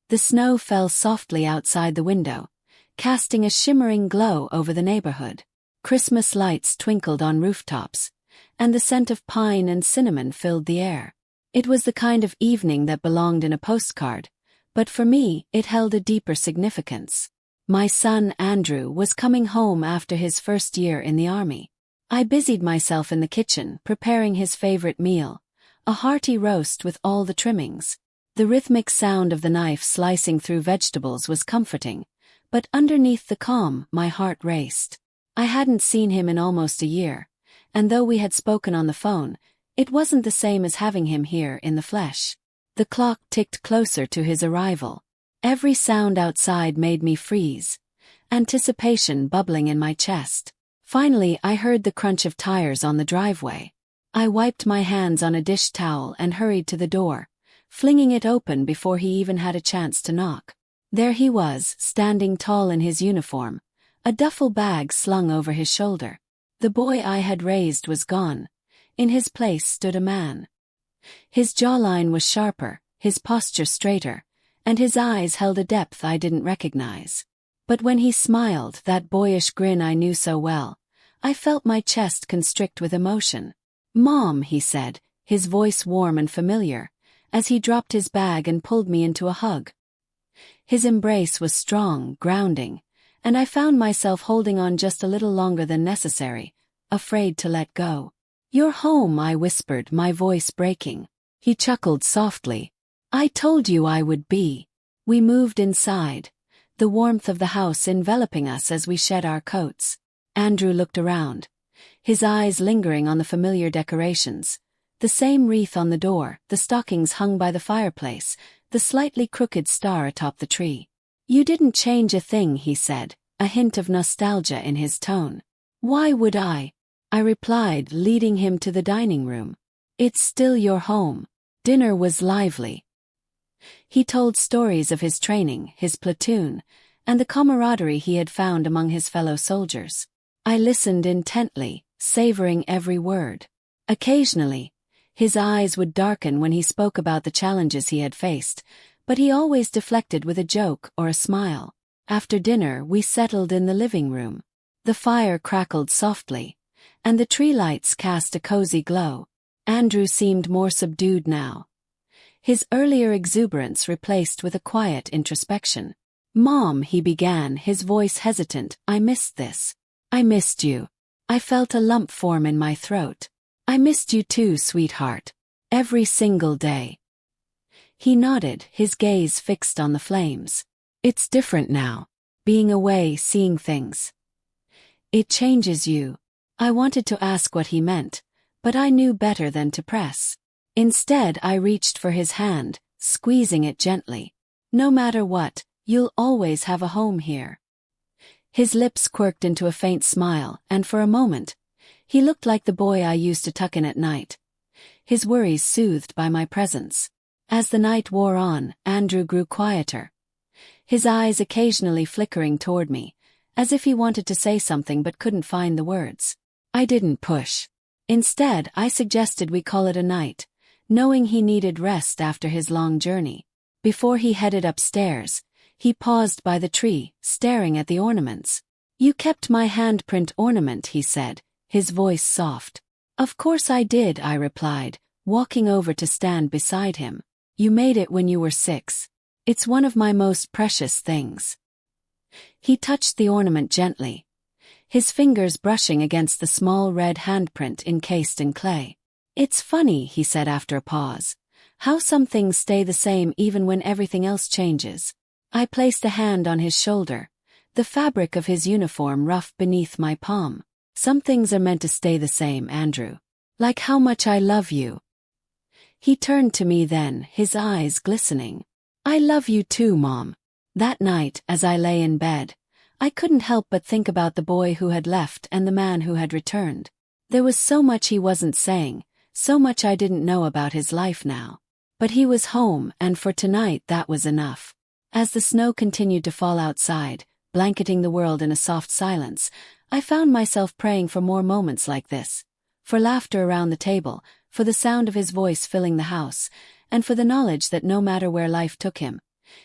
The snow fell softly outside the window, casting a shimmering glow over the neighborhood. Christmas lights twinkled on rooftops, and the scent of pine and cinnamon filled the air. It was the kind of evening that belonged in a postcard, but for me it held a deeper significance. My son Andrew was coming home after his first year in the army. I busied myself in the kitchen preparing his favorite meal, a hearty roast with all the trimmings. The rhythmic sound of the knife slicing through vegetables was comforting, but underneath the calm my heart raced. I hadn't seen him in almost a year, and though we had spoken on the phone, it wasn't the same as having him here in the flesh. The clock ticked closer to his arrival. Every sound outside made me freeze, anticipation bubbling in my chest. Finally, I heard the crunch of tires on the driveway. I wiped my hands on a dish towel and hurried to the door, flinging it open before he even had a chance to knock. There he was, standing tall in his uniform, a duffel bag slung over his shoulder. The boy I had raised was gone. In his place stood a man. His jawline was sharper, his posture straighter, and his eyes held a depth I didn't recognize. But when he smiled, that boyish grin I knew so well, I felt my chest constrict with emotion. "Mom," he said, his voice warm and familiar, as he dropped his bag and pulled me into a hug. His embrace was strong, grounding, and I found myself holding on just a little longer than necessary, afraid to let go. "You're home," I whispered, my voice breaking. He chuckled softly. "I told you I would be." We moved inside, the warmth of the house enveloping us as we shed our coats. Andrew looked around, his eyes lingering on the familiar decorations. The same wreath on the door, the stockings hung by the fireplace, the slightly crooked star atop the tree. "You didn't change a thing," he said, a hint of nostalgia in his tone. "Why would I?" I replied, leading him to the dining room. "It's still your home." Dinner was lively. He told stories of his training, his platoon, and the camaraderie he had found among his fellow soldiers. I listened intently, savoring every word. Occasionally, his eyes would darken when he spoke about the challenges he had faced, but he always deflected with a joke or a smile. After dinner, we settled in the living room. The fire crackled softly, and the tree lights cast a cozy glow. Andrew seemed more subdued now, his earlier exuberance replaced with a quiet introspection. "Mom," he began, his voice hesitant, "I missed this. I missed you." I felt a lump form in my throat. "I missed you too, sweetheart. Every single day." He nodded, his gaze fixed on the flames. "It's different now. Being away, seeing things. It changes you." I wanted to ask what he meant, but I knew better than to press. Instead, I reached for his hand, squeezing it gently. "No matter what, you'll always have a home here." His lips quirked into a faint smile, and for a moment, he looked like the boy I used to tuck in at night, his worries soothed by my presence. As the night wore on, Andrew grew quieter, his eyes occasionally flickering toward me, as if he wanted to say something but couldn't find the words. I didn't push. Instead, I suggested we call it a night, knowing he needed rest after his long journey. Before he headed upstairs, he paused by the tree, staring at the ornaments. "You kept my handprint ornament," he said, his voice soft. "Of course I did," I replied, walking over to stand beside him. "You made it when you were 6. It's one of my most precious things." He touched the ornament gently, his fingers brushing against the small red handprint encased in clay. "It's funny," he said after a pause, "how some things stay the same even when everything else changes." I placed a hand on his shoulder, the fabric of his uniform rough beneath my palm. "Some things are meant to stay the same, Andrew. Like how much I love you." He turned to me then, his eyes glistening. "I love you too, Mom." That night, as I lay in bed, I couldn't help but think about the boy who had left and the man who had returned. There was so much he wasn't saying, so much I didn't know about his life now. But he was home, and for tonight that was enough. As the snow continued to fall outside, blanketing the world in a soft silence, I found myself praying for more moments like this, for laughter around the table, for the sound of his voice filling the house, and for the knowledge that no matter where life took him,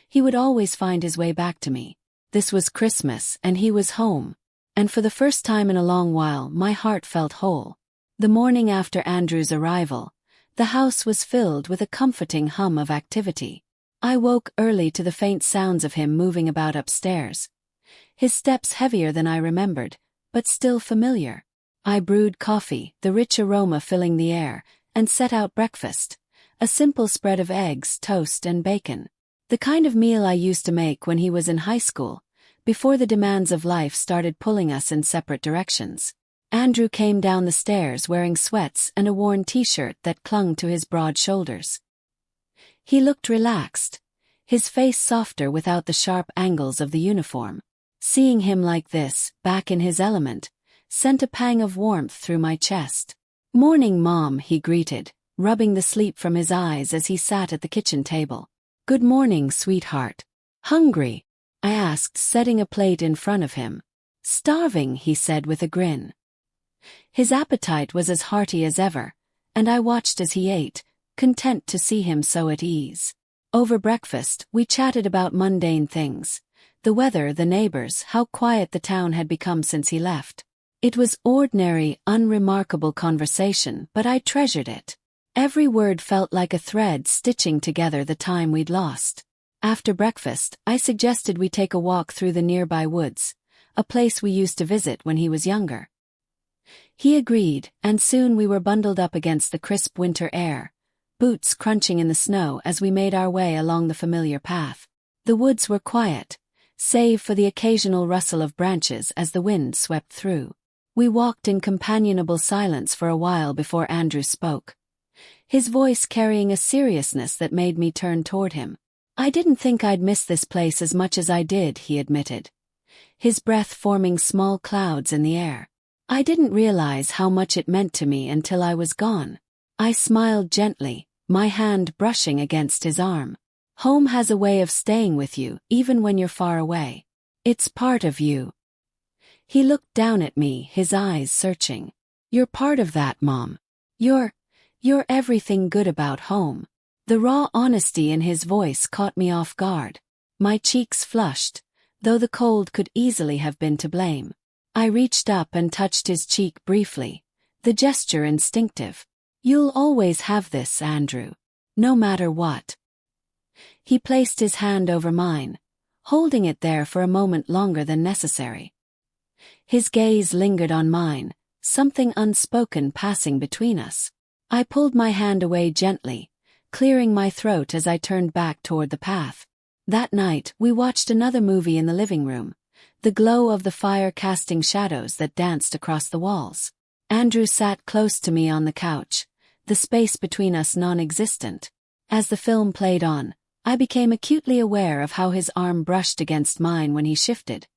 He would always find his way back to me. This was Christmas, and he was home. And for the first time in a long while, my heart felt whole. The morning after Andrew's arrival, the house was filled with a comforting hum of activity. I woke early to the faint sounds of him moving about upstairs. His steps heavier than I remembered, but still familiar. I brewed coffee, the rich aroma filling the air, and set out breakfast, a simple spread of eggs, toast, and bacon. The kind of meal I used to make when he was in high school, before the demands of life started pulling us in separate directions. Andrew came down the stairs wearing sweats and a worn t-shirt that clung to his broad shoulders. He looked relaxed, his face softer without the sharp angles of the uniform. Seeing him like this, back in his element, sent a pang of warmth through my chest. "Morning, Mom," he greeted, rubbing the sleep from his eyes as he sat at the kitchen table. "Good morning, sweetheart. Hungry?" I asked, setting a plate in front of him. "Starving," he said with a grin. His appetite was as hearty as ever, and I watched as he ate, content to see him so at ease. Over breakfast, we chatted about mundane things. The weather, the neighbors, how quiet the town had become since he left. It was ordinary, unremarkable conversation, but I treasured it. Every word felt like a thread stitching together the time we'd lost. After breakfast, I suggested we take a walk through the nearby woods, a place we used to visit when he was younger. He agreed, and soon we were bundled up against the crisp winter air, boots crunching in the snow as we made our way along the familiar path. The woods were quiet, save for the occasional rustle of branches as the wind swept through. We walked in companionable silence for a while before Andrew spoke, his voice carrying a seriousness that made me turn toward him. "I didn't think I'd miss this place as much as I did," he admitted, his breath forming small clouds in the air. "I didn't realize how much it meant to me until I was gone." I smiled gently, my hand brushing against his arm. "Home has a way of staying with you, even when you're far away. It's part of you." He looked down at me, his eyes searching. "You're part of that, Mom. You're everything good about home." The raw honesty in his voice caught me off guard. My cheeks flushed, though the cold could easily have been to blame. I reached up and touched his cheek briefly, the gesture instinctive. "You'll always have this, Andrew. No matter what." He placed his hand over mine, holding it there for a moment longer than necessary. His gaze lingered on mine, something unspoken passing between us. I pulled my hand away gently, clearing my throat as I turned back toward the path. That night, we watched another movie in the living room, the glow of the fire casting shadows that danced across the walls. Andrew sat close to me on the couch, the space between us non-existent. As the film played on, I became acutely aware of how his arm brushed against mine when he shifted,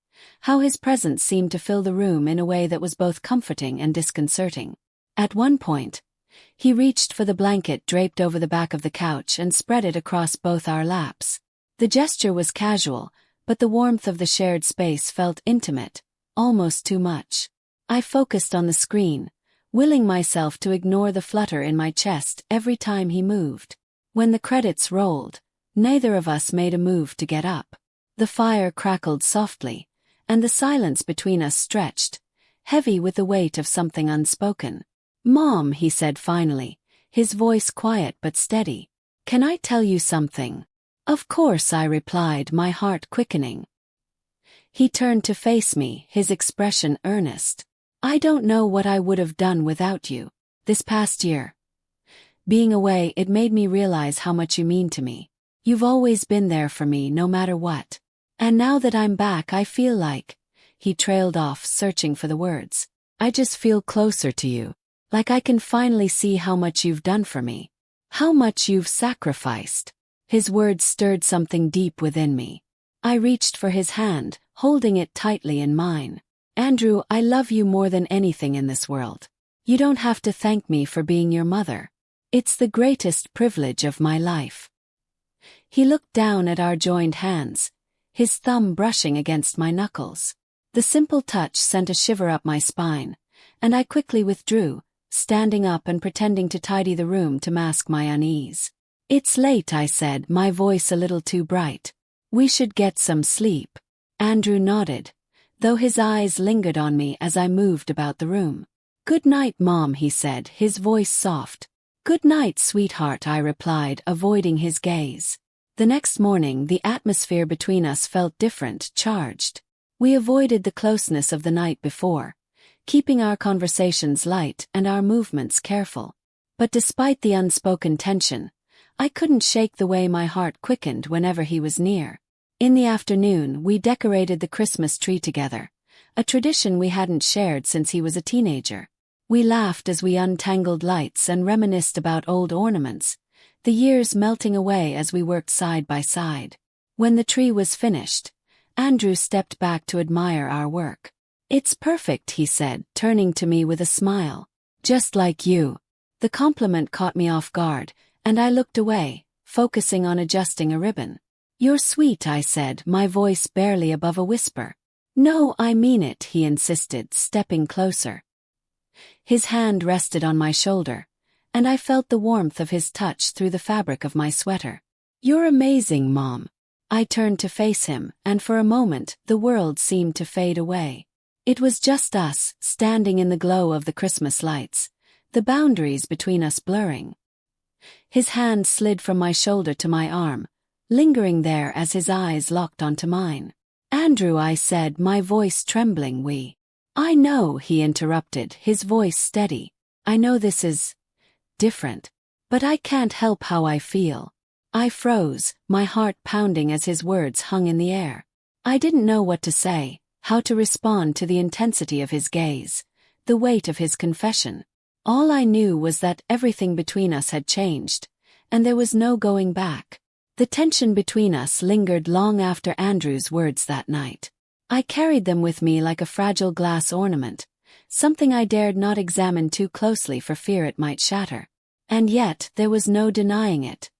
how his presence seemed to fill the room in a way that was both comforting and disconcerting. At one point, he reached for the blanket draped over the back of the couch and spread it across both our laps. The gesture was casual, but the warmth of the shared space felt intimate, almost too much. I focused on the screen, willing myself to ignore the flutter in my chest every time he moved. When the credits rolled, neither of us made a move to get up. The fire crackled softly, and the silence between us stretched, heavy with the weight of something unspoken. "Mom," he said finally, his voice quiet but steady. "Can I tell you something?" "Of course," I replied, my heart quickening. He turned to face me, his expression earnest. "I don't know what I would have done without you. This past year, being away, it made me realize how much you mean to me. You've always been there for me no matter what. And now that I'm back, I feel like..." He trailed off, searching for the words. "I just feel closer to you. Like I can finally see how much you've done for me. How much you've sacrificed." His words stirred something deep within me. I reached for his hand, holding it tightly in mine. "Andrew, I love you more than anything in this world. You don't have to thank me for being your mother. It's the greatest privilege of my life." He looked down at our joined hands, his thumb brushing against my knuckles. The simple touch sent a shiver up my spine, and I quickly withdrew, standing up and pretending to tidy the room to mask my unease. It's late, I said, my voice a little too bright. We should get some sleep. Andrew nodded, though his eyes lingered on me as I moved about the room. Good night, Mom, he said, his voice soft. Good night, sweetheart, I replied, avoiding his gaze. The next morning, the atmosphere between us felt different, charged. We avoided the closeness of the night before, keeping our conversations light and our movements careful. But despite the unspoken tension, I couldn't shake the way my heart quickened whenever he was near. In the afternoon, we decorated the Christmas tree together, a tradition we hadn't shared since he was a teenager. We laughed as we untangled lights and reminisced about old ornaments, the years melting away as we worked side by side. When the tree was finished, Andrew stepped back to admire our work. It's perfect, he said, turning to me with a smile. Just like you. The compliment caught me off guard, and I looked away, focusing on adjusting a ribbon. You're sweet, I said, my voice barely above a whisper. No, I mean it, he insisted, stepping closer. His hand rested on my shoulder, and I felt the warmth of his touch through the fabric of my sweater. You're amazing, Mom. I turned to face him, and for a moment, the world seemed to fade away. It was just us, standing in the glow of the Christmas lights, the boundaries between us blurring. His hand slid from my shoulder to my arm, lingering there as his eyes locked onto mine. Andrew, I said, my voice trembling. I know, he interrupted, his voice steady. I know this is different, but I can't help how I feel. I froze, my heart pounding as his words hung in the air. I didn't know what to say, how to respond to the intensity of his gaze, the weight of his confession. All I knew was that everything between us had changed, and there was no going back. The tension between us lingered long after Andrew's words that night. I carried them with me like a fragile glass ornament, something I dared not examine too closely for fear it might shatter. And yet, there was no denying it.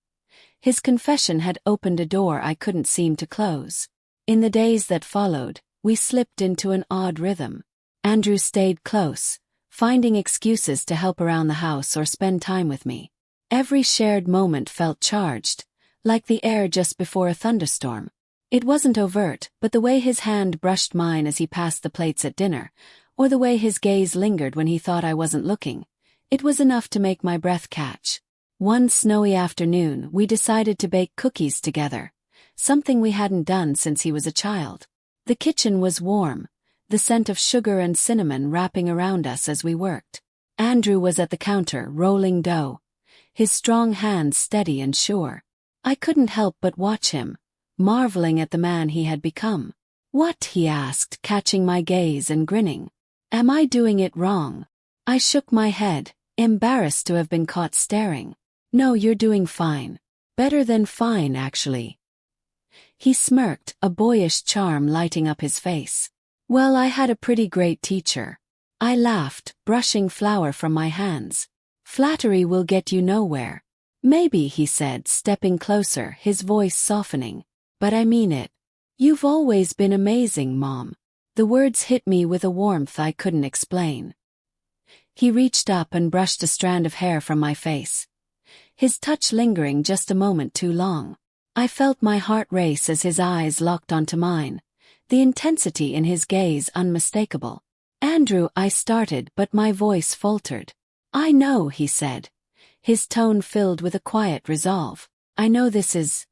His confession had opened a door I couldn't seem to close. In the days that followed, we slipped into an odd rhythm. Andrew stayed close, finding excuses to help around the house or spend time with me. Every shared moment felt charged, like the air just before a thunderstorm. It wasn't overt, but the way his hand brushed mine as he passed the plates at dinner, or the way his gaze lingered when he thought I wasn't looking, it was enough to make my breath catch. One snowy afternoon, we decided to bake cookies together, something we hadn't done since he was a child. The kitchen was warm, the scent of sugar and cinnamon wrapping around us as we worked. Andrew was at the counter, rolling dough, his strong hands steady and sure. I couldn't help but watch him, marveling at the man he had become. What? He asked, catching my gaze and grinning. Am I doing it wrong? I shook my head, embarrassed to have been caught staring. No, you're doing fine. Better than fine, actually. He smirked, a boyish charm lighting up his face. Well, I had a pretty great teacher. I laughed, brushing flour from my hands. Flattery will get you nowhere. Maybe, he said, stepping closer, his voice softening. But I mean it. You've always been amazing, Mom. The words hit me with a warmth I couldn't explain. He reached up and brushed a strand of hair from my face, his touch lingering just a moment too long. I felt my heart race as his eyes locked onto mine, the intensity in his gaze unmistakable. Andrew, I started, but my voice faltered. I know, he said, his tone filled with a quiet resolve. I know this is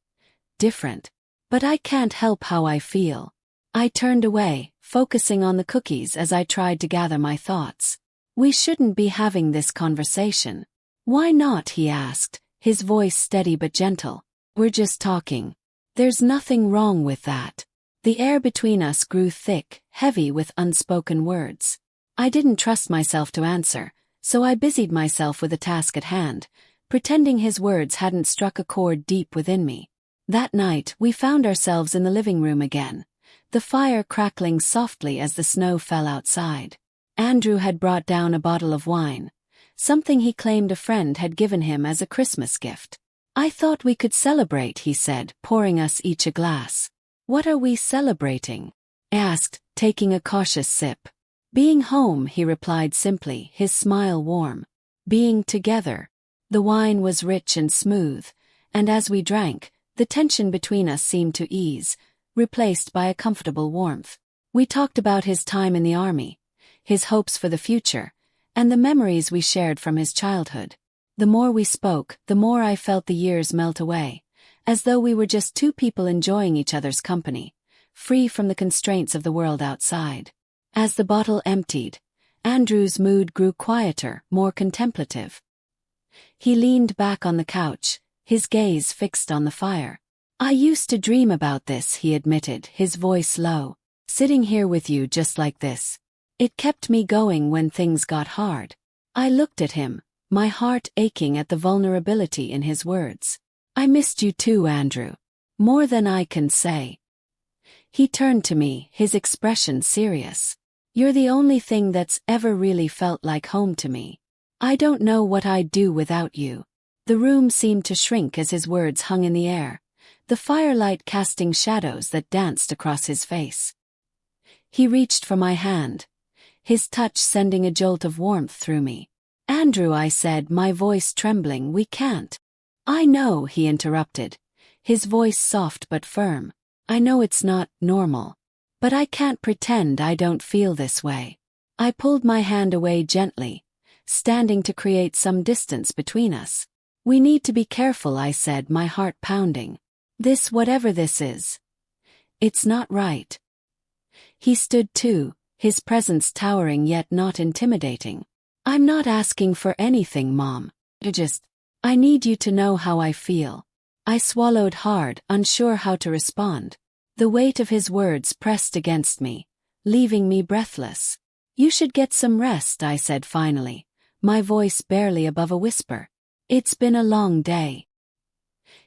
different, but I can't help how I feel. I turned away, focusing on the cookies as I tried to gather my thoughts. We shouldn't be having this conversation. Why not? He asked, his voice steady but gentle. We're just talking. There's nothing wrong with that. The air between us grew thick, heavy with unspoken words. I didn't trust myself to answer, so I busied myself with the task at hand, pretending his words hadn't struck a chord deep within me. That night, we found ourselves in the living room again, the fire crackling softly as the snow fell outside. Andrew had brought down a bottle of wine, something he claimed a friend had given him as a Christmas gift. I thought we could celebrate, he said, pouring us each a glass. What are we celebrating? I asked, taking a cautious sip. Being home, he replied simply, his smile warm. Being together. The wine was rich and smooth, and as we drank, the tension between us seemed to ease, replaced by a comfortable warmth. We talked about his time in the army, his hopes for the future, and the memories we shared from his childhood. The more we spoke, the more I felt the years melt away, as though we were just two people enjoying each other's company, free from the constraints of the world outside. As the bottle emptied, Andrew's mood grew quieter, more contemplative. He leaned back on the couch, his gaze fixed on the fire. "I used to dream about this," he admitted, his voice low. "Sitting here with you just like this. It kept me going when things got hard." I looked at him, my heart aching at the vulnerability in his words. "I missed you too, Andrew. More than I can say." He turned to me, his expression serious. "You're the only thing that's ever really felt like home to me. I don't know what I'd do without you." The room seemed to shrink as his words hung in the air, the firelight casting shadows that danced across his face. He reached for my hand, his touch sending a jolt of warmth through me. "Andrew," I said, my voice trembling, "we can't." "I know," he interrupted, his voice soft but firm. "I know it's not normal. But I can't pretend I don't feel this way." I pulled my hand away gently, standing to create some distance between us. "We need to be careful," I said, my heart pounding. "This, whatever this is, it's not right." He stood too, his presence towering yet not intimidating. "I'm not asking for anything, Mom. I need you to know how I feel." I swallowed hard, unsure how to respond. The weight of his words pressed against me, leaving me breathless. "You should get some rest," I said finally, my voice barely above a whisper. "It's been a long day."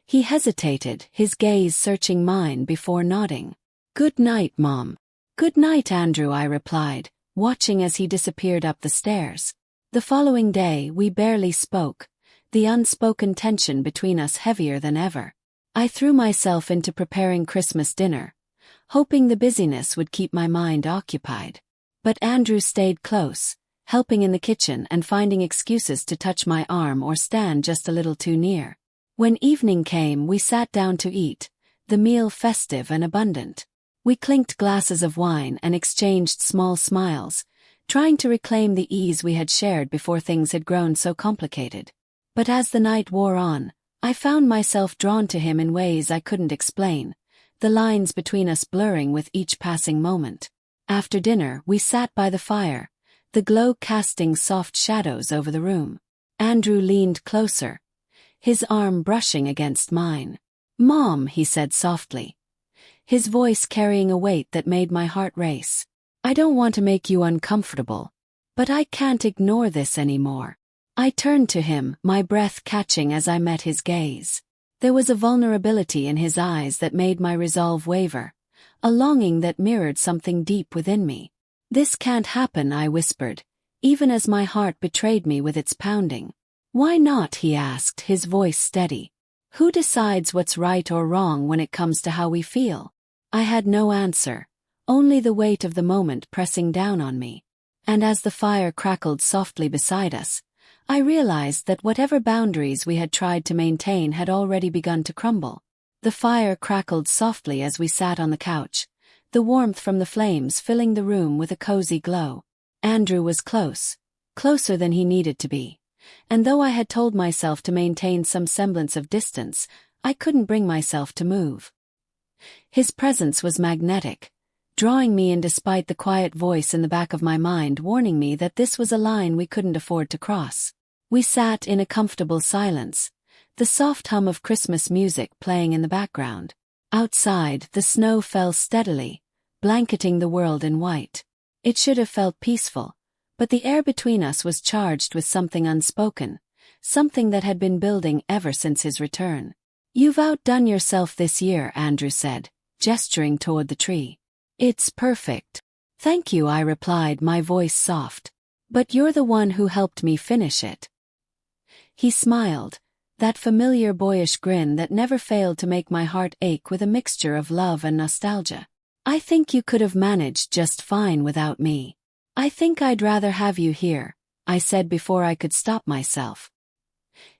He hesitated, his gaze searching mine before nodding. "Good night, Mom." "Good night, Andrew," I replied, watching as he disappeared up the stairs. The following day, we barely spoke, the unspoken tension between us heavier than ever. I threw myself into preparing Christmas dinner, hoping the busyness would keep my mind occupied. But Andrew stayed close, helping in the kitchen and finding excuses to touch my arm or stand just a little too near. When evening came, we sat down to eat, the meal festive and abundant. We clinked glasses of wine and exchanged small smiles, trying to reclaim the ease we had shared before things had grown so complicated. But as the night wore on, I found myself drawn to him in ways I couldn't explain, the lines between us blurring with each passing moment. After dinner, we sat by the fire, the glow casting soft shadows over the room. Andrew leaned closer, his arm brushing against mine. "Mom," he said softly, his voice carrying a weight that made my heart race. "I don't want to make you uncomfortable, but I can't ignore this anymore." I turned to him, my breath catching as I met his gaze. There was a vulnerability in his eyes that made my resolve waver, a longing that mirrored something deep within me. "This can't happen," I whispered, even as my heart betrayed me with its pounding. "Why not?" he asked, his voice steady. "Who decides what's right or wrong when it comes to how we feel?" I had no answer, only the weight of the moment pressing down on me. And as the fire crackled softly beside us, I realized that whatever boundaries we had tried to maintain had already begun to crumble. The fire crackled softly as we sat on the couch, the warmth from the flames filling the room with a cozy glow. Andrew was close, closer than he needed to be, and though I had told myself to maintain some semblance of distance, I couldn't bring myself to move. His presence was magnetic, drawing me in despite the quiet voice in the back of my mind warning me that this was a line we couldn't afford to cross. We sat in a comfortable silence, the soft hum of Christmas music playing in the background. Outside, the snow fell steadily, blanketing the world in white. It should have felt peaceful, but the air between us was charged with something unspoken, something that had been building ever since his return. "You've outdone yourself this year," Andrew said, gesturing toward the tree. "It's perfect." "Thank you," I replied, my voice soft. "But you're the one who helped me finish it." He smiled, that familiar boyish grin that never failed to make my heart ache with a mixture of love and nostalgia. "I think you could have managed just fine without me. I think I'd rather have you here," I said before I could stop myself.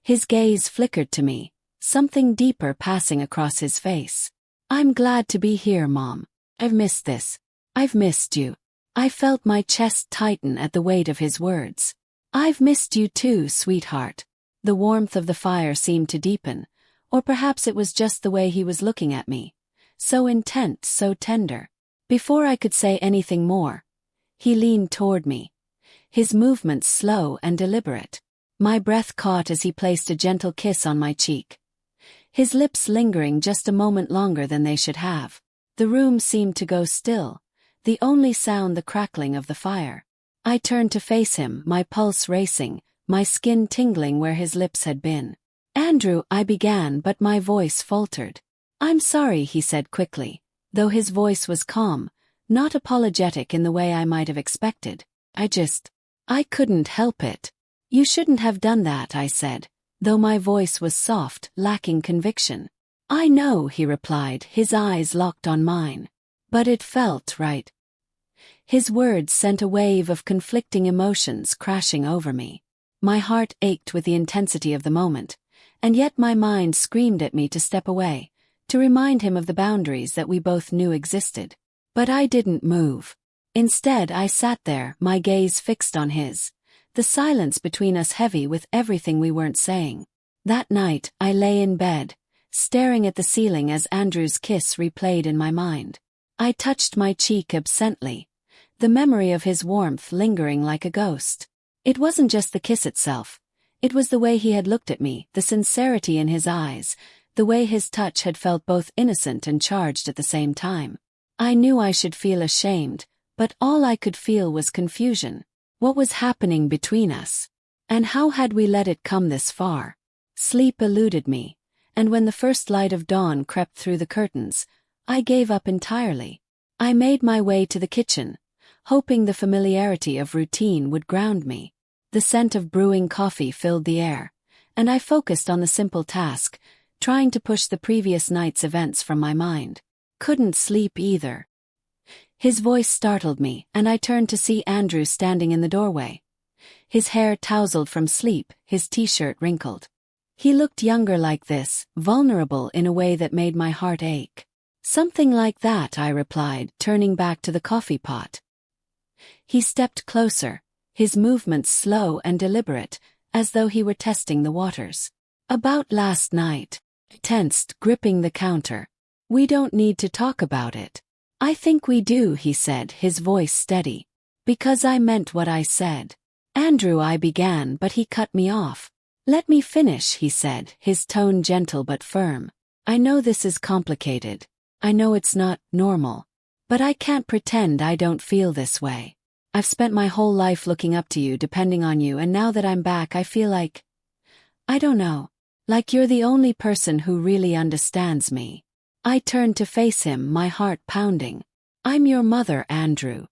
His gaze flickered to me, something deeper passing across his face. "I'm glad to be here, Mom. I've missed this. I've missed you." I felt my chest tighten at the weight of his words. "I've missed you too, sweetheart." The warmth of the fire seemed to deepen, or perhaps it was just the way he was looking at me. So intent, so tender. Before I could say anything more, he leaned toward me, his movements slow and deliberate. My breath caught as he placed a gentle kiss on my cheek, his lips lingering just a moment longer than they should have. The room seemed to go still, the only sound the crackling of the fire. I turned to face him, my pulse racing, my skin tingling where his lips had been. "Andrew," I began, but my voice faltered. "I'm sorry," he said quickly, though his voice was calm, not apologetic in the way I might have expected. I couldn't help it." "You shouldn't have done that," I said, though my voice was soft, lacking conviction. "I know," he replied, his eyes locked on mine. "But it felt right." His words sent a wave of conflicting emotions crashing over me. My heart ached with the intensity of the moment, and yet my mind screamed at me to step away, to remind him of the boundaries that we both knew existed. But I didn't move. Instead, I sat there, my gaze fixed on his, the silence between us heavy with everything we weren't saying. That night, I lay in bed, staring at the ceiling as Andrew's kiss replayed in my mind. I touched my cheek absently, the memory of his warmth lingering like a ghost. It wasn't just the kiss itself. It was the way he had looked at me, the sincerity in his eyes, the way his touch had felt both innocent and charged at the same time. I knew I should feel ashamed, but all I could feel was confusion. What was happening between us? And how had we let it come this far? Sleep eluded me, and when the first light of dawn crept through the curtains, I gave up entirely. I made my way to the kitchen, hoping the familiarity of routine would ground me. The scent of brewing coffee filled the air, and I focused on the simple task, trying to push the previous night's events from my mind. Couldn't sleep either. His voice startled me, and I turned to see Andrew standing in the doorway. His hair tousled from sleep, his t-shirt wrinkled. He looked younger like this, vulnerable in a way that made my heart ache. "Something like that," I replied, turning back to the coffee pot. He stepped closer, his movements slow and deliberate, as though he were testing the waters. "About last night." Tensed, gripping the counter. "We don't need to talk about it." "I think we do," he said, his voice steady. "Because I meant what I said." "Andrew," I began, but he cut me off. "Let me finish," he said, his tone gentle but firm. "I know this is complicated. I know it's not normal. But I can't pretend I don't feel this way. I've spent my whole life looking up to you, depending on you, and now that I'm back I feel like, I don't know, like you're the only person who really understands me." I turned to face him, my heart pounding. "I'm your mother, Andrew.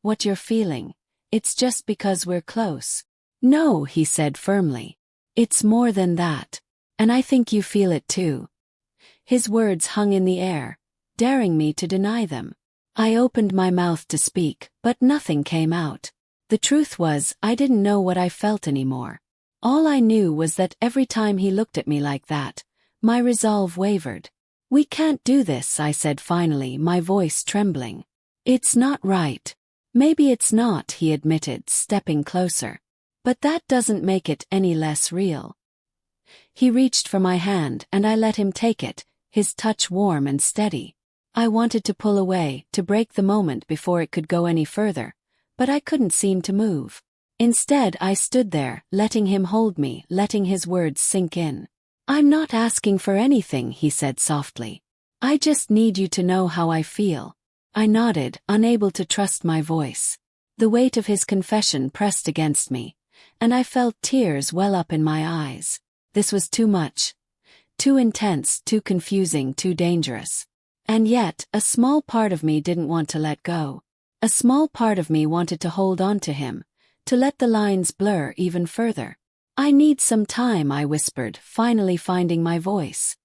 What you're feeling, it's just because we're close." "No," he said firmly. "It's more than that. And I think you feel it too." His words hung in the air, daring me to deny them. I opened my mouth to speak, but nothing came out. The truth was, I didn't know what I felt anymore. All I knew was that every time he looked at me like that, my resolve wavered. "We can't do this," I said finally, my voice trembling. "It's not right." "Maybe it's not," he admitted, stepping closer. "But that doesn't make it any less real." He reached for my hand, and I let him take it, his touch warm and steady. I wanted to pull away, to break the moment before it could go any further, but I couldn't seem to move. Instead, I stood there, letting him hold me, letting his words sink in. "I'm not asking for anything," he said softly. "I just need you to know how I feel." I nodded, unable to trust my voice. The weight of his confession pressed against me, and I felt tears well up in my eyes. This was too much. Too intense, too confusing, too dangerous. And yet, a small part of me didn't want to let go. A small part of me wanted to hold on to him, to let the lines blur even further. "I need some time," I whispered, finally finding my voice.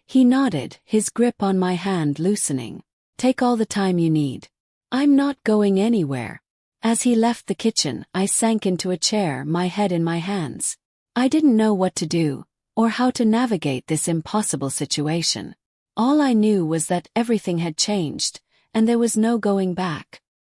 He nodded, his grip on my hand loosening. "Take all the time you need. I'm not going anywhere." As he left the kitchen, I sank into a chair, my head in my hands. I didn't know what to do, or how to navigate this impossible situation. All I knew was that everything had changed, and there was no going back.